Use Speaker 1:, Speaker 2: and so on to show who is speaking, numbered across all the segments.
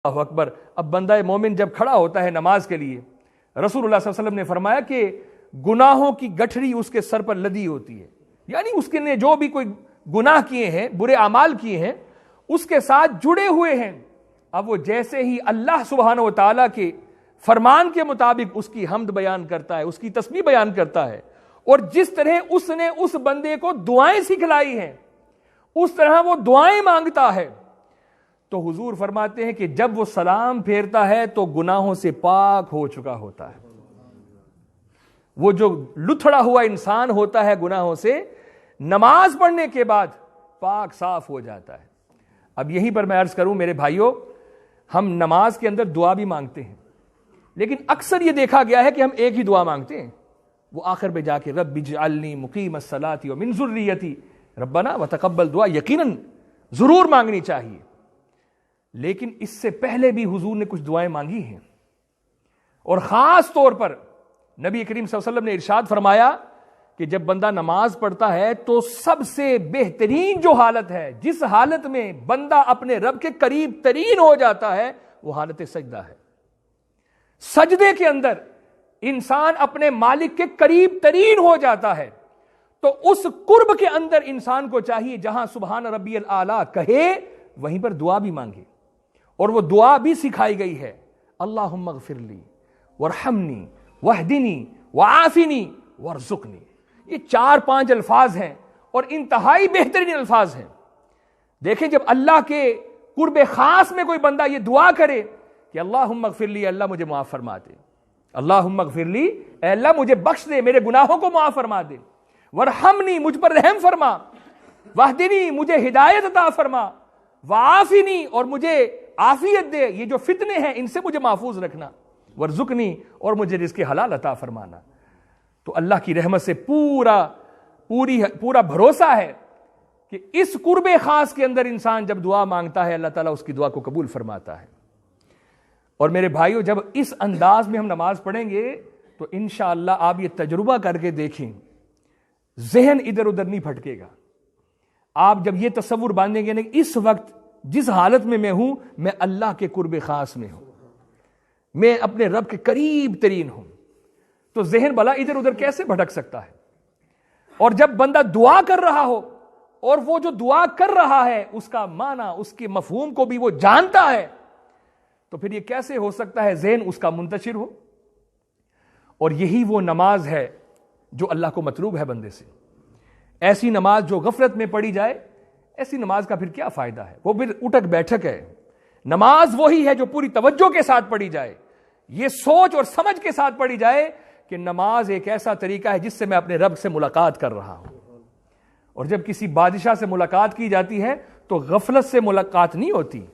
Speaker 1: اللہ اکبر۔ اب بندہ مومن جب کھڑا ہوتا ہے نماز کے لیے، رسول اللہ صلی اللہ علیہ وسلم نے فرمایا کہ گناہوں کی گٹھڑی اس کے سر پر لدی ہوتی ہے، یعنی اس کے نے جو بھی کوئی گناہ کیے ہیں، برے اعمال کیے ہیں، اس کے ساتھ جڑے ہوئے ہیں۔ اب وہ جیسے ہی اللہ سبحانہ و تعالیٰ کے فرمان کے مطابق اس کی حمد بیان کرتا ہے، اس کی تسبیح بیان کرتا ہے، اور جس طرح اس نے اس بندے کو دعائیں سکھلائی ہیں اس طرح وہ دعائیں مانگتا ہے، تو حضور فرماتے ہیں کہ جب وہ سلام پھیرتا ہے تو گناہوں سے پاک ہو چکا ہوتا ہے۔ وہ جو لتھڑا ہوا انسان ہوتا ہے گناہوں سے، نماز پڑھنے کے بعد پاک صاف ہو جاتا ہے۔ اب یہیں پر میں عرض کروں میرے بھائیوں، ہم نماز کے اندر دعا بھی مانگتے ہیں، لیکن اکثر یہ دیکھا گیا ہے کہ ہم ایک ہی دعا مانگتے ہیں، وہ آخر پہ جا کے رب اجعلنی مقیم الصلاۃ ومن ذریتی ربنا وتقبل دعا یقیناً ضرور مانگنی چاہیے، لیکن اس سے پہلے بھی حضور نے کچھ دعائیں مانگی ہیں، اور خاص طور پر نبی کریم صلی اللہ علیہ وسلم نے ارشاد فرمایا کہ جب بندہ نماز پڑھتا ہے تو سب سے بہترین جو حالت ہے، جس حالت میں بندہ اپنے رب کے قریب ترین ہو جاتا ہے، وہ حالت سجدہ ہے۔ سجدے کے اندر انسان اپنے مالک کے قریب ترین ہو جاتا ہے، تو اس قرب کے اندر انسان کو چاہیے جہاں سبحان ربی الاعلیٰ کہے وہیں پر دعا بھی مانگے، اور وہ دعا بھی سکھائی گئی ہے، اللہم اغفر لی وارحمنی واہدنی وعافنی وارزقنی۔ یہ 4-5 الفاظ ہیں اور انتہائی بہترین الفاظ ہیں۔ دیکھیں جب اللہ کے قرب خاص میں کوئی بندہ یہ دعا کرے کہ اللہم اغفر لی، اللہ مجھے معاف فرما دے، اللہم اغفر لی، اے اللہ مجھے بخش دے، میرے گناہوں کو معاف فرما دے، وارحمنی مجھ پر رحم فرما، واہدنی مجھے ہدایت عطا فرما، وعافنی اور مجھے عافیت دے، یہ جو فتنے ہیں ان سے مجھے محفوظ رکھنا، وارزقنی اور مجھے رزق حلال عطا فرمانا۔ تو اللہ کی رحمت سے پورا بھروسہ ہے کہ اس قرب خاص کے اندر انسان جب دعا مانگتا ہے اللہ تعالیٰ اس کی دعا کو قبول فرماتا ہے۔ اور میرے بھائیوں، جب اس انداز میں ہم نماز پڑھیں گے تو انشاءاللہ آپ یہ تجربہ کر کے دیکھیں، ذہن ادھر ادھر نہیں پھٹکے گا۔ آپ جب یہ تصور باندھیں گے کہ اس وقت جس حالت میں میں ہوں، میں اللہ کے قرب خاص میں ہوں، میں اپنے رب کے قریب ترین ہوں، تو ذہن بھلا ادھر ادھر کیسے بھٹک سکتا ہے؟ اور جب بندہ دعا کر رہا ہو اور وہ جو دعا کر رہا ہے اس کا معنی، اس کے مفہوم کو بھی وہ جانتا ہے، تو پھر یہ کیسے ہو سکتا ہے ذہن اس کا منتشر ہو؟ اور یہی وہ نماز ہے جو اللہ کو مطلوب ہے بندے سے۔ ایسی نماز جو غفلت میں پڑھی جائے، ایسی نماز کا پھر کیا فائدہ ہے؟ وہ پھر اٹھک بیٹھک ہے۔ نماز وہی ہے جو پوری توجہ کے ساتھ پڑھی جائے، یہ سوچ اور سمجھ کے ساتھ پڑھی جائے کہ نماز ایک ایسا طریقہ ہے جس سے میں اپنے رب سے ملاقات کر رہا ہوں۔ اور جب کسی بادشاہ سے ملاقات کی جاتی ہے تو غفلت سے ملاقات نہیں ہوتی،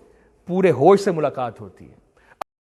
Speaker 1: پورے ہوش سے ملاقات ہوتی ہے۔